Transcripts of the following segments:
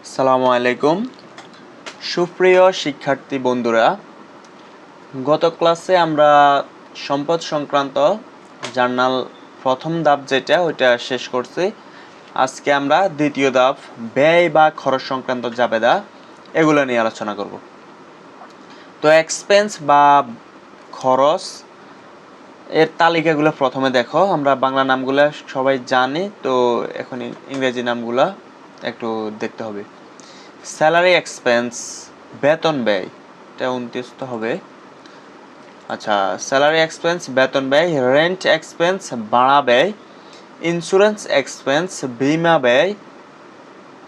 আসসালামু আলাইকুম সুপ্রিয় শিক্ষার্থী বন্ধুরা, গত ক্লাসে আমরা সম্পদ সংক্রান্ত জার্নাল প্রথম ধাপ যেটা ওইটা শেষ করছি। আজকে আমরা দ্বিতীয় ধাপ ব্যয় বা খরচ সংক্রান্ত জাবেদা এগুলো নিয়ে আলোচনা করব। তো এক্সপেন্স বা খরচ এর তালিকাগুলো প্রথমে দেখো। আমরা বাংলা নামগুলো সবাই জানি, তো এখন ইংরেজি নামগুলো একটু দেখতে হবে। স্যালারি এক্সপেন্স বেতন ব্যয়, এটা 29 হবে। আচ্ছা, স্যালারি এক্সপেন্স বেতন ব্যয়, রেন্ট এক্সপেন্স ভাড়া ব্যয়, ইন্স্যুরেন্স এক্সপেন্স বীমা ব্যয়,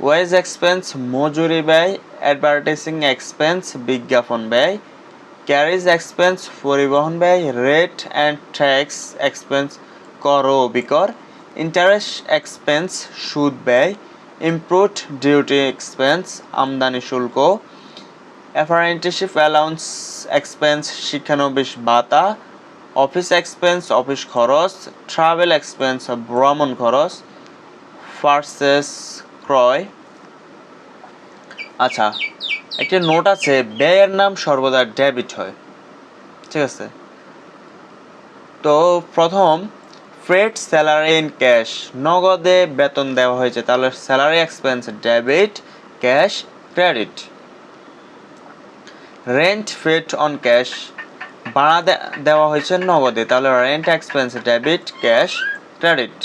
ওয়েজ এক্সপেন্স মজুরি ব্যয়, অ্যাডভার্টাইজিং এক্সপেন্স বিজ্ঞাপন ব্যয়, ক্যারিজ এক্সপেন্স পরিবহন ব্যয়, রেট অ্যান্ড ট্যাক্স এক্সপেন্স কর ও বিকর, ইন্টারেস্ট এক্সপেন্স সুদ ব্যয়, ইম্পোর্ট ডিউটি এক্সপেন্স আমদানি শুল্ক, অ্যাপ্রেন্টিসশিপ অ্যালাউন্স এক্সপেন্স শিক্ষানবিশ ভাতা, অফিস এক্সপেন্স অফিস খরচ, ট্রাভেল এক্সপেন্স ভ্রমণ খরচ, পারচেস ক্রয়। আচ্ছা, একটি নোট আছে, ব্যয়ের নাম সর্বদা ডেবিট হয়, ঠিক আছে। তো প্রথম ফ্রেড স্যালারি ইন ক্যাশ, নগদে বেতন দেওয়া হয়েছে, তাহলে salary expense debit, cash credit. Rent paid on cash, ভাড়া দেওয়া হয়েছে নগদে, তাহলে rent expense debit, cash credit.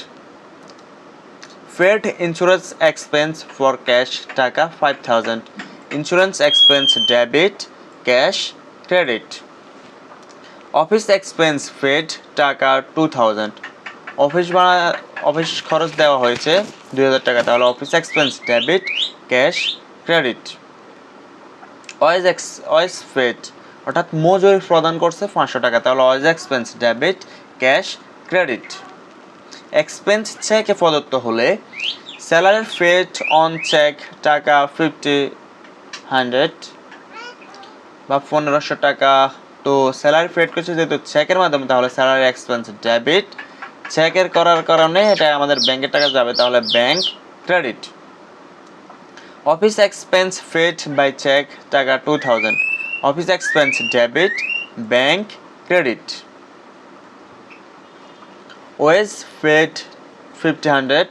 Paid insurance expense for cash টাকা 5000, insurance expense debit, cash credit. Office expense paid টাকা 2000, অফিস খরচ দেওয়া হয়েছে 2000 টাকা, তাহলে office expense debit, cash credit. Wage paid অর্থাৎ মজুরি প্রদান করছে 500 টাকা, তাহলে wage expense debit, cash credit. Expense চেকে প্রদত্ত হলে স্যালারি পেড অন চেক টাকা 5000 বা 1500 টাকা। তো স্যালারি পেড করছে যেহেতু চেকের মাধ্যমে, তাহলে স্যালারি এক্সপেন্স ডেবিট, চেকের করার কারণে এটা আমাদের ব্যাংকের টাকা যাবে, তাহলে bank credit. Office expense paid by cheque টাকা 2000, office expense debit, bank credit. Wage paid 5000,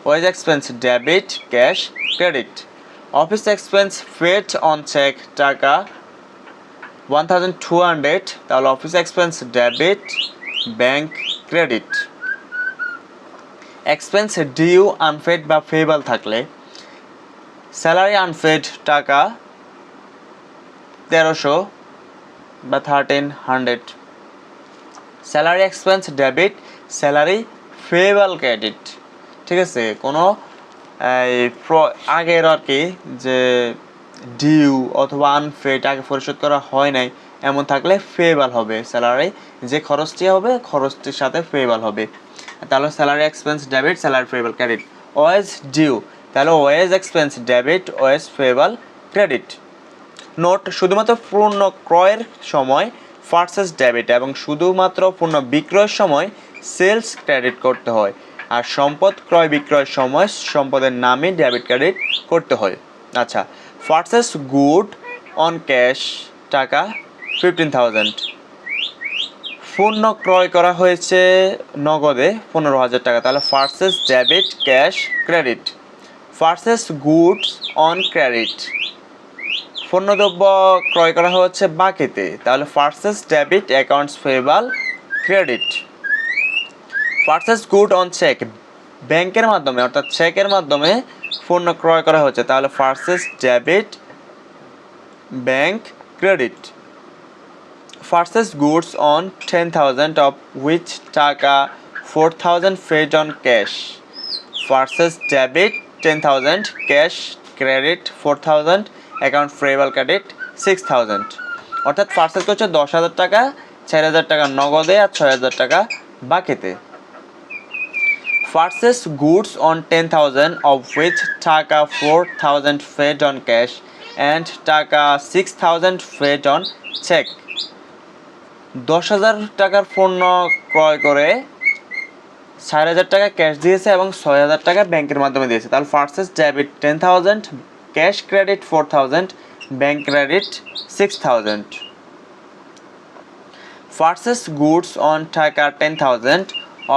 wage expense debit, cash credit. Office expense paid on cheque টাকা 1200, তাহলে office expense debit, bank credit. Expense due unpaid বা payable থাকলে salary unpaid টাকা 1300 বা 1300, salary expense debit, salary payable credit, ঠিক আছে। কোনো আগের আর কি যে ডিউ অথবা আনপেড আগে পরিশোধ করা হয় নাই এমন থাকলে পেয়েবল হবে, স্যালারি যে খরচটি হবে খরচটির সাথে পেয়েবল হবে, তাহলে salary expense debit, salary payable credit. Wage due, তাহলে wage expense debit, wage payable credit. Note, শুধুমাত্র পূর্ণ ক্রয়ের সময় পারচেস ডেবিট এবং শুধুমাত্র পূর্ণ বিক্রয়ের সময় সেলস ক্রেডিট করতে হয়, আর সম্পদ ক্রয় বিক্রয়ের সময় সম্পদের নামে ডেবিট ক্রেডিট করতে হয়। আচ্ছা, পারচেস গুড অন ক্যাশ টাকা 15000, পণ্য ক্রয় করা হয়েছে নগদে 15000 টাকা, তাহলে purchase debit, cash credit. Purchase goods on credit, পণ্যদ্রব্য ক্রয় করা হচ্ছে বাকিতে, তাহলে purchase debit, accounts payable credit. Purchase good on cheque, ব্যাংকের মাধ্যমে অর্থাৎ চেকের মাধ্যমে পণ্য ক্রয় করা হচ্ছে, তাহলে purchase debit, bank credit. Purchase goods on 10,000 of which টাকা 4000 paid on cash, purchase debit 10,000, cash credit 4000, account payable credit 6000, অর্থাৎ পারচেস করছে 10,000 টাকা, 4000 টাকা নগদে আর 6000 টাকা বাকিতে। Purchase goods on 10,000 of which টাকা 4000 paid on cash and টাকা 6000 paid on check, 10,000 টাকার পণ্য ক্রয় করে 4000 টাকা ক্যাশ দিয়েছে এবং 6000 টাকা ব্যাংকের মাধ্যমে দিয়েছে, তাহলে purchase debit 10,000, cash credit 4000, bank credit 6000. Purchase goods on টাকা 10,000,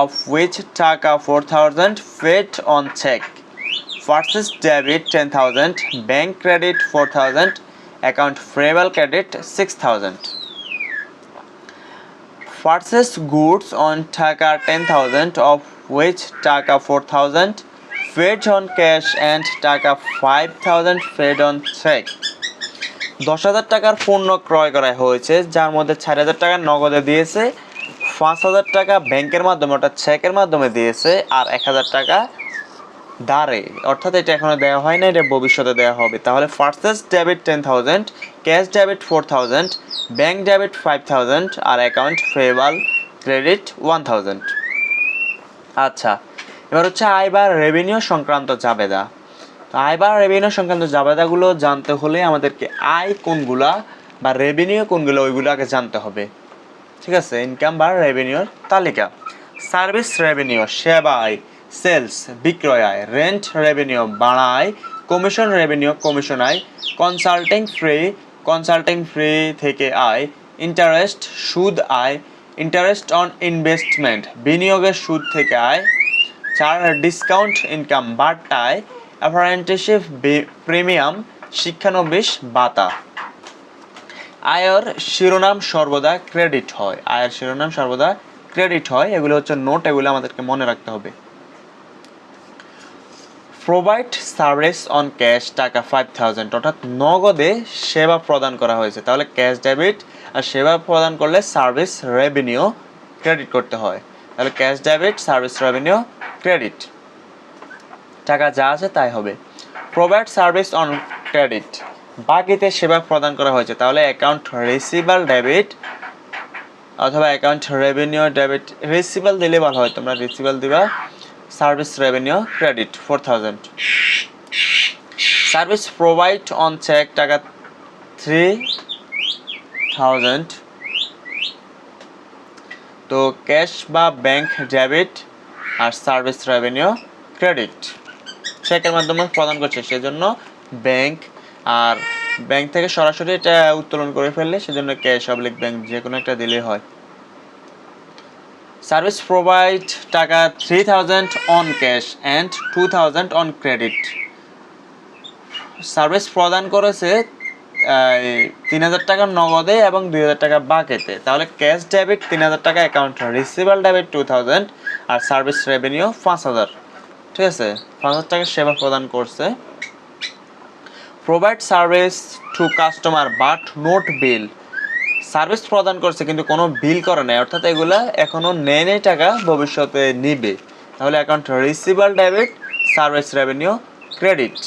of which টাকা 4,000 paid on check. Purchase debit 10,000, bank credit 4,000, account payable credit 6,000. Purchase goods on টাকা 10,000, of which টাকা 4,000 paid on cash and টাকা 5,000 paid on check. 10,000 টাকার পণ্য ক্রয় করা হয়েছে, যার মধ্যে 4,000 টাকা নগদে দিয়েছে, 5,000 টাকা ব্যাংকের মাধ্যমে অর্থাৎ চেকের মাধ্যমে দিয়েছে, আর 1,000 টাকা ধারে, অর্থাৎ এটা এখনো দেওয়া হয় না, এটা ভবিষ্যতে দেওয়া হবে। তাহলে purchase debit 10,000, cash debit 4,000, bank debit 5,000 আর অ্যাকাউন্ট পেয়েবল ক্রেডিট 1,000। আচ্ছা, এবার হচ্ছে আয় বা রেভিনিউ সংক্রান্ত জাবেদা। তো আয় বা রেভিনিউ সংক্রান্ত জাবেদাগুলো জানতে হলে আমাদেরকে আয় কোনগুলা বা রেভিনিউ কোনগুলো ওইগুলো আগে জানতে হবে। ঠিক আছে, ইনকাম বা রেভিনিউর তালিকা। সার্ভিস রেভিনিউ সেবা আয়, সেলস বিক্রয় আয়, রেন্ট রেভিনিউ ভাড়া আয়, কমিশন রেভিনিউ কমিশন আয়, কনসাল্টিং ফ্রি থেকে আয়, ইন্টারেস্ট সুদ আয়, ইন্টারেস্ট অন ইনভেস্টমেন্ট বিনিয়োগের সুদ থেকে আয়, 4 ডিসকাউন্ট ইনকাম বাড়তা আয়, অ্যাপ্রেন্টিসশিপ প্রিমিয়াম শিক্ষানবিশ ভাতা। আয়ের শিরোনাম সর্বদা ক্রেডিট হয়, আয়ের শিরোনাম সর্বদা ক্রেডিট হয়, এগুলো হচ্ছে নোট, এগুলো আমাদেরকে মনে রাখতে হবে। প্রোভাইড সার্ভিস অন ক্যাশ টাকা 5,000, অর্থাৎ নগদে সেবা প্রদান করা হয়েছে, তাহলে ক্যাশ ডেবিট আর সেবা প্রদান করলে সার্ভিস রেভিনিউ ক্রেডিট করতে হয়, তাহলে cash debit service revenue credit, টাকা যা আছে তাই হবে। প্রোভাইড সার্ভিস অন ক্রেডিট, বাকিতে সেবা প্রদান করা হয়েছে, তাহলে অ্যাকাউন্ট রিসিভাল ডেবিট অথবা অ্যাকাউন্ট রেভিনিউ ডেবিট, রিসিভাল দিলে ভালো হয়, তোমরা রিসিভাল দিবা, service revenue credit 4,000। Service provide on cheque টাকা 3,000, তো ক্যাশ বা ব্যাংক ডেবিট আর সার্ভিস রেভিনিউ ক্রেডিট, চেকের মাধ্যমে প্রদান করছে সেজন্য ব্যাংক, আর ব্যাংক থেকে সরাসরি এটা উত্তোলন করে ফেললে সেজন্য ক্যাশ অবলিক ব্যাংক যে কোনো একটা দিলেই হয়। সার্ভিস প্রোভাইড টাকা 3,000 on cash and 2,000 on credit, service প্রদান করেছে 3,000 টাকা নগদে এবং 2,000 টাকা বাকিতে, তাহলে ক্যাশ ডেবিট 3,000 টাকা, অ্যাকাউন্ট রিসিভাল ডেবিট 2,000 আর সার্ভিস রেভিনিউ 5,000। ঠিক আছে, 5,000 টাকা সেবা প্রদান করছে। Provide service to customer but note bill, service প্রদান করছে কিন্তু কোনো বিল করে নাই, অর্থাৎ এগুলা এখনো নেয় নেই টাকা, ভবিষ্যতে নিবে, তাহলে account receivable debit service revenue credit.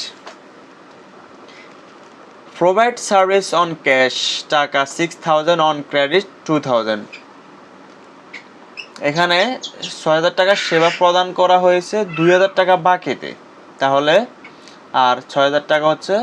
Provide service on cash টাকা 6,000, অন ক্রেডিট 2,000, এখানে 6,000 টাকা সেবা প্রদান করা হয়েছে, 2,000 টাকা বাকিতে, তাহলে আর 6,000 টাকা হচ্ছে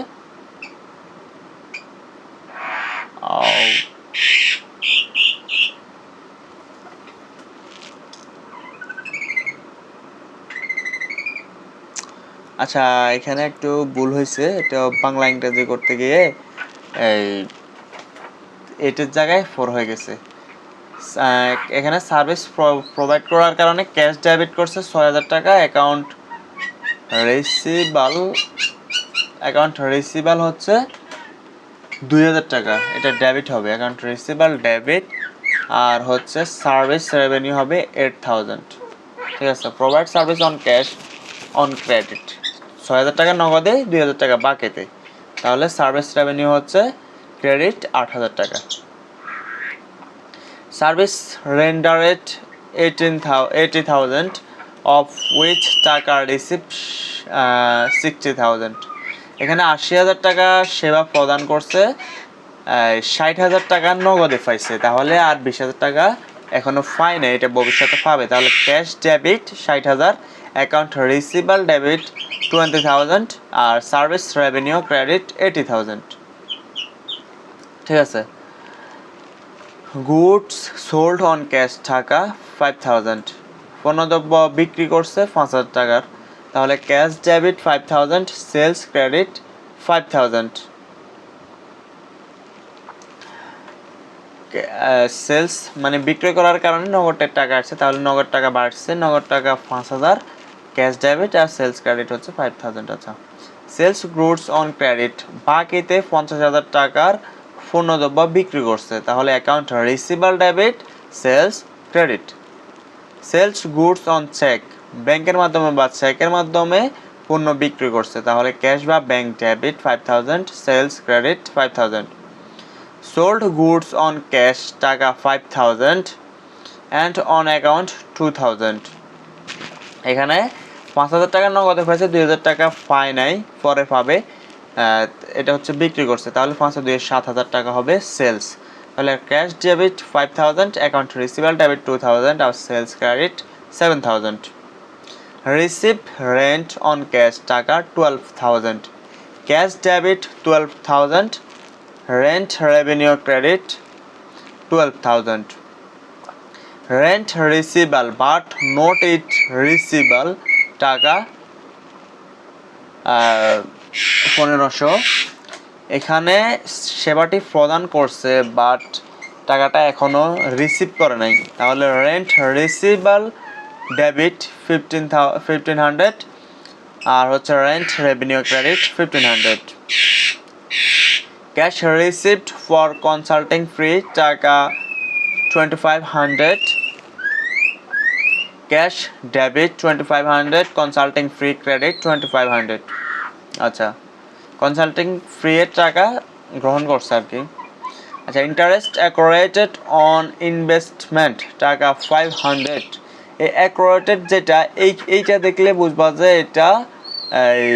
আচ্ছা, এখানে একটু ভুল হয়েছে, এটা বাংলা ইংরেজি করতে গিয়ে এই এটার জায়গায় 4 হয়ে গেছে। এখানে সার্ভিস প্রোভাইড করার কারণে ক্যাশ ডেবিট করছে 6,000 টাকা, অ্যাকাউন্ট রিসিভাল হচ্ছে 2,000 টাকা, এটা ডেবিট হবে, অ্যাকাউন্ট রিসিভাল ডেবিট, আর হচ্ছে সার্ভিস রেভিনিউ হবে 8,000। ঠিক আছে, provide service on cash on credit 6,000 টাকা নগদে, 2,000 টাকা বাকিতে, তাহলে সার্ভিস রেভিনিউ হচ্ছে ক্রেডিট 8,000 টাকা। সার্ভিস রেন্ডারেড 80,000, অফ উইচ টাকা রিসিভ 60,000, এখানে 80,000 টাকা সেবা প্রদান করছে, 60,000 টাকা নগদে পাইছে, তাহলে আর 20,000 টাকা এখনো পায় না, এটা ভবিষ্যতে পাবে, তাহলে cash debit 60,000, account receivable debit 20,000 আর সার্ভিস রেভিনিউ ক্রেডিট 80,000। ঠিক আছে, গুডস সোল্ড অন ক্যাশ টাকা 5,000, পণ্যদ্রব্য বিক্রি করছে 5,000 টাকার, তাহলে cash debit 5,000, sales credit 5,000. Sales মানে বিক্রয় করার কারণে নগদের টাকা আসছে, তাহলে নগদ টাকা বাড়ছে, নগদ টাকা 5,000, ক্যাশ ডেবিট আর সেলস ক্রেডিট হচ্ছে 5,000। আচ্ছা, সেলস গুডস অন ক্রেডিট, বাকিতে 50,000 টাকার পণ্যদ্রব্য বিক্রি করছে, তাহলে account receivable debit, sales credit. Sales goods on cheque, ব্যাংকের মাধ্যমে বা চেকের মাধ্যমে পণ্য বিক্রি করছে, তাহলে ক্যাশ বা bank debit 5,000, sales credit 5,000। Sold goods on cash টাকা 5,000 অ্যান্ড অন অ্যাকাউন্ট 2,000। এখানে 5,000 টাকা নগদে পাইছে, 2,000 টাকা পায় নাই, পরে পাবে, এটা হচ্ছে বিক্রি করছে, তাহলে 5,200 7,000 টাকা হবে সেলস। তাহলে cash debit 5,000, account receivable debit 2,000 আর sales credit 7,000। Receive rent on cash টাকা 12,000, cash debit 12,000, rent revenue credit 12,000। Rent receivable but not it receivable টাকা 1,500, এখানে সেবাটি প্রদান করছে বাট টাকাটা এখনো রিসিভ করে নাই, তাহলে রেন্ট রিসিভাল ডেবিট 1,500 আর হচ্ছে rent revenue credit 1,500। Cash received for consulting free টাকা 2,500, cash debit 2,500, consulting free credit 2,500। আচ্ছা, কনসাল্টিং ফ্রি এর টাকা গ্রহণ করছে আর কি। আচ্ছা, ইন্টারেস্ট অ্যাকোরেটেড অন ইনভেস্টমেন্ট টাকা 500, এই অ্যাকোরেটেড যেটা এইটা দেখলে বুঝবা যে এটা এই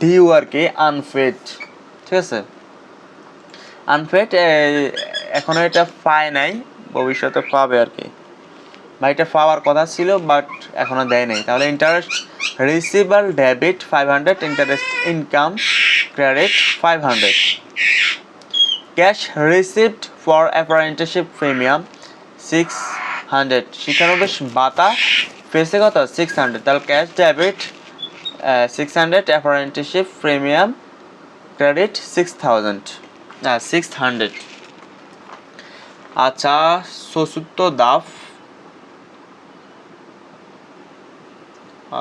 ডিউ আর কি, আনফেড, ঠিক আছে। আনফেড এখনো এটা পায় নাই, ভবিষ্যতে পাবে আর কি, বা এটা পাওয়ার কথা ছিল বাট এখনো দেয় নাই, তাহলে interest receivable debit 500, interest income credit 500। Cash received for apprenticeship premium 600, শিক্ষানবিশ ভাতা পেয়েছে কত 600, তাহলে cash debit 600, apprenticeship premium credit 600। আচ্ছা, চতুর্থ ধাপ,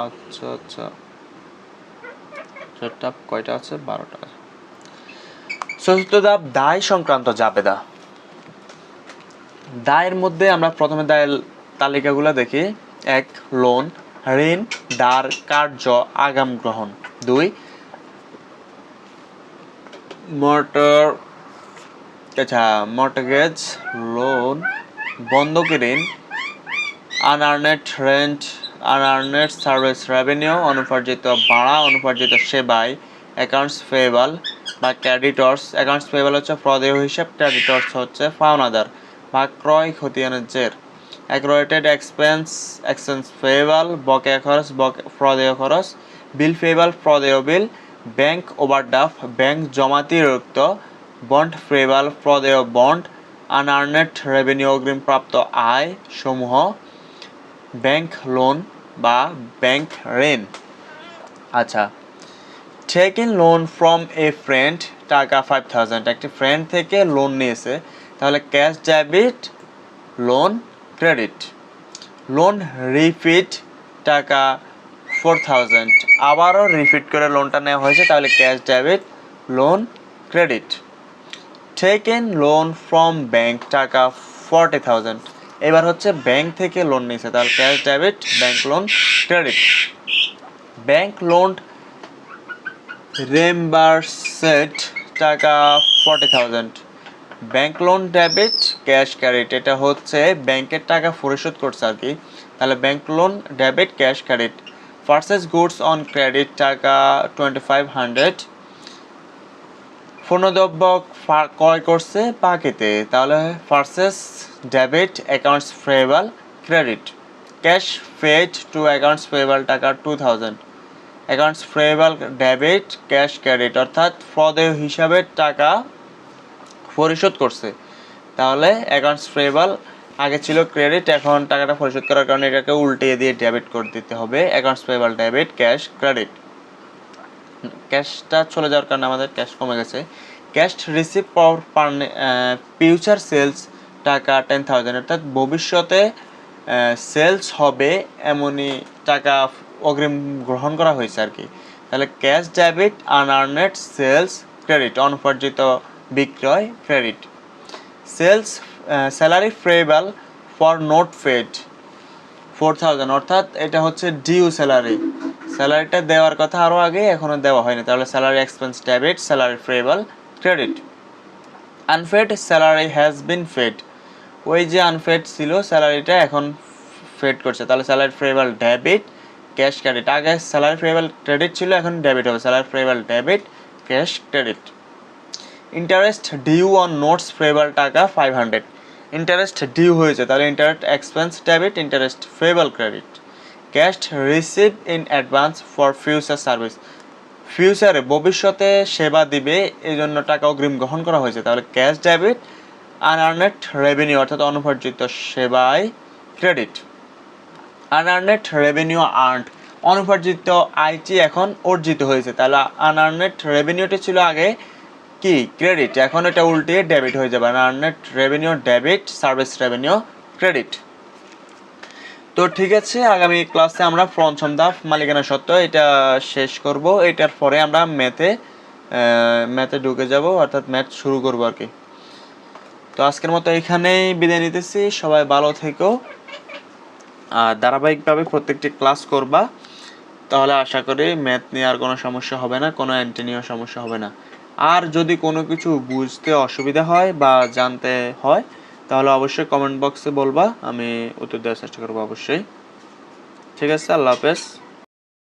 আচ্ছা সেটা কয়টা আছে, 12টা। চতুর্থ ধাপ, দায় সংক্রান্ত জাবেদা। দায়ের মধ্যে আমরা প্রথমে দায়ের তালিকাগুলো দেখি। 1, লোন, ঋণ, দার, কার্য, আগাম গ্রহণ। 2, মর্টগেজ, লোন, বন্ধকি ঋণ, আনআর্নেড রেন্ট, আনআর্নেড সার্ভিস রেভিনিউ, অনুপার্জিত ভাড়া, অনুপার্জিত সেবায়, অ্যাকাউন্টস পেয়েবল বা ক্রেডিটর্স। অ্যাকাউন্টস পেয়েবল হচ্ছে প্রদেয় হিসাব, ক্রেডিটর্স হচ্ছে পাওনাদার বা ক্রয় খতিয়ানের জের। অ্যাক্রোয়েটেড এক্সপেন্স পেয়েবল, বকেয়া খরচ, প্রদেয় খরচ। বিল পেয়েবল, প্রদেয় বিল। ব্যাংক ওভারড্রাফট, ব্যাংক জমাতিরিক্ত। বন্ড পেয়েবল, প্রদেয় বন্ড। আনআর্নেড রেভিনিউ, অগ্রিমপ্রাপ্ত আয় সমূহ। ব্যাংক লোন বা ব্যাংক ঋণ। আচ্ছা, taking loan from a friend টাকা 5,000, একটি ফ্রেন্ড থেকে লোন নিয়েছে, তাহলে cash debit, loan credit. Loan repeat টাকা 4,000, আবারও রিপিট করে লোনটা নেওয়া হয়েছে, তাহলে cash debit, loan credit. Taken loan from bank টাকা 40,000, এবার হচ্ছে ব্যাংক থেকে লোন নিয়েছে, তাহলে cash debit, bank loan credit. Bank loan reimbursed টাকা 40,000, bank loan debit, cash credit. এটা হচ্ছে ব্যাংকের টাকা পরিশোধ করছে আর কি, তাহলে bank loan debit, cash credit. Purchase goods on credit টাকা 2,500, পণ্যদ্রব্য ক্রয় করছে বাকিতে, তাহলে purchase debit, accounts payable credit. Cash paid to accounts payable টাকা 2,000, accounts payable debit, cash credit, অর্থাৎ প্রদেয় হিসাবের টাকা পরিশোধ করছে, তাহলে অ্যাকাউন্টস পেয়েবল আগে ছিল ক্রেডিট, এখন টাকাটা পরিশোধ করার কারণে এটাকে উল্টিয়ে দিয়ে ডেবিট করে দিতে হবে, accounts payable debit, cash credit. ক্যাশটা চলে যাওয়ার কারণে আমাদের ক্যাশ কমে গেছে। Cash receive for future sales টাকা 10,000, অর্থাৎ ভবিষ্যতে সেলস হবে এমনই টাকা অগ্রিম গ্রহণ করা হয়েছে আর কি। তাহলে cash debit unearned sales credit, অনুপার্জিত বিক্রয় credit. Sales salary payable for note paid 4,000, অর্থাৎ এটা হচ্ছে ডিউ স্যালারি, স্যালারিটা দেওয়ার কথা আরও আগে, এখনও দেওয়া হয়নি। তাহলে salary expense debit, salary payable credit. Unpaid salary has been paid, ওই যে আনপেড ছিল স্যালারিটা এখন পেড করছে, তাহলে salary payable debit, cash credit. আগে স্যালারি পেয়েবল ক্রেডিট ছিল, এখন ডেবিট হবে, salary payable debit, cash credit. Interest due on notes payable টাকা 500, ইন্টারেস্ট ডিউ হয়েছে, তাহলে interest expense debit, interest payable credit. Cash receive in advance for future service, ফিউচারে ভবিষ্যতে সেবা দিবে এই জন্য টাকা অগ্রিম গ্রহণ করা হয়েছে, তাহলে ক্যাশ ডেবিট। আনআর্নেড রেভিনিউ, অর্থাৎ অনুপার্জিত সেবায় ক্রেডিট। আনআর্নেড রেভিনিউ আর্নড, অনুপার্জিত আয়টি এখন অর্জিত হয়েছে, তাহলে আনআর্নেড রেভিনিউটি ছিল আগে কি ক্রেডিট, এখন এটা উল্টিয়ে ডেবিট হয়ে যাবে, unearned revenue debit, service revenue credit. তো ঠিক আছে, আগামী ক্লাসে আমরা পঞ্চম ধাপ মালিকানা সত্ত্ব এটা শেষ করব, এটার পরে আমরা ম্যাথে ঢুকে যাব, অর্থাৎ ম্যাথ শুরু করব আর কি। তো আজকের মতো এখানেই বিদায় নিতেছি, সবাই ভালো থেকো, আর ধারাবাহিকভাবে প্রত্যেকটি ক্লাস করবা, তাহলে আশা করি ম্যাথ নিয়ে আর কোনো সমস্যা হবে না, কোনো অ্যান্টি নিয়েও সমস্যা হবে না। আর যদি কোনো কিছু বুঝতে অসুবিধা হয় বা জানতে হয় তাহলে অবশ্যই কমেন্ট বক্সে বলবা, আমি উত্তর দেওয়ার চেষ্টা করবো অবশ্যই। ঠিক আছে, আল্লাহ হাফেজ।